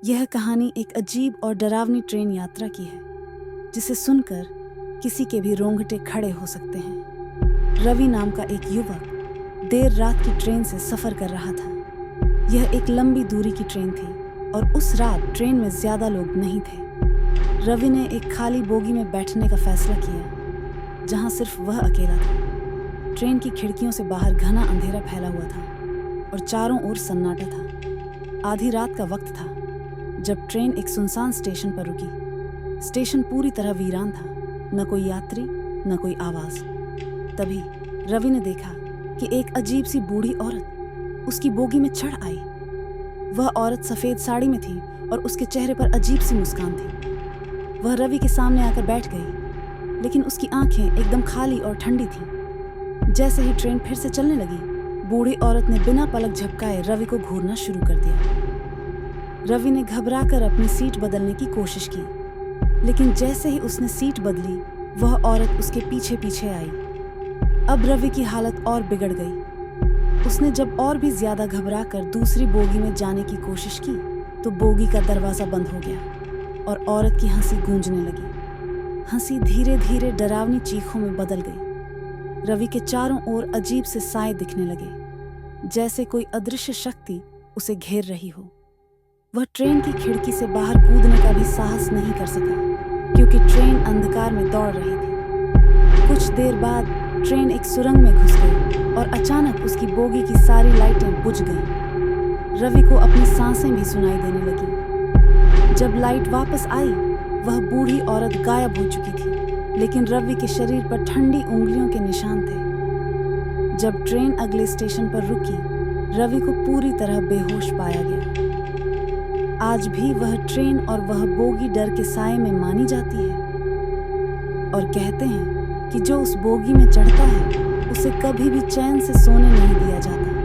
यह कहानी एक अजीब और डरावनी ट्रेन यात्रा की है, जिसे सुनकर किसी के भी रोंगटे खड़े हो सकते हैं। रवि नाम का एक युवक देर रात की ट्रेन से सफ़र कर रहा था। यह एक लंबी दूरी की ट्रेन थी और उस रात ट्रेन में ज़्यादा लोग नहीं थे। रवि ने एक खाली बोगी में बैठने का फैसला किया, जहां सिर्फ वह अकेला था। ट्रेन की खिड़कियों से बाहर घना अंधेरा फैला हुआ था और चारों ओर सन्नाटा था। आधी रात का वक्त था जब ट्रेन एक सुनसान स्टेशन पर रुकी। स्टेशन पूरी तरह वीरान था, न कोई यात्री न कोई आवाज। तभी रवि ने देखा कि एक अजीब सी बूढ़ी औरत उसकी बोगी में चढ़ आई। वह औरत सफेद साड़ी में थी और उसके चेहरे पर अजीब सी मुस्कान थी। वह रवि के सामने आकर बैठ गई, लेकिन उसकी आंखें एकदम खाली और ठंडी थीं। जैसे ही ट्रेन फिर से चलने लगी, बूढ़ी औरत ने बिना पलक झपकाए रवि को घूरना शुरू कर दिया। रवि ने घबराकर अपनी सीट बदलने की कोशिश की, लेकिन जैसे ही उसने सीट बदली, वह औरत उसके पीछे पीछे आई। अब रवि की हालत और बिगड़ गई। उसने जब और भी ज्यादा घबराकर दूसरी बोगी में जाने की कोशिश की, तो बोगी का दरवाजा बंद हो गया और औरत की हंसी गूंजने लगी। हंसी धीरे धीरे डरावनी चीखों में बदल गई। रवि के चारों ओर अजीब से साए दिखने लगे, जैसे कोई अदृश्य शक्ति उसे घेर रही हो। वह ट्रेन की खिड़की से बाहर कूदने का भी साहस नहीं कर सका, क्योंकि ट्रेन अंधकार में दौड़ रही थी। कुछ देर बाद ट्रेन एक सुरंग में घुस गई और अचानक उसकी बोगी की सारी लाइटें बुझ गईं। रवि को अपनी सांसें भी सुनाई देने लगी। जब लाइट वापस आई, वह बूढ़ी औरत गायब हो चुकी थी, लेकिन रवि के शरीर पर ठंडी उंगलियों के निशान थे। जब ट्रेन अगले स्टेशन पर रुकी, रवि को पूरी तरह बेहोश पाया गया। आज भी वह ट्रेन और वह बोगी डर के साए में मानी जाती है, और कहते हैं कि जो उस बोगी में चढ़ता है, उसे कभी भी चैन से सोने नहीं दिया जाता।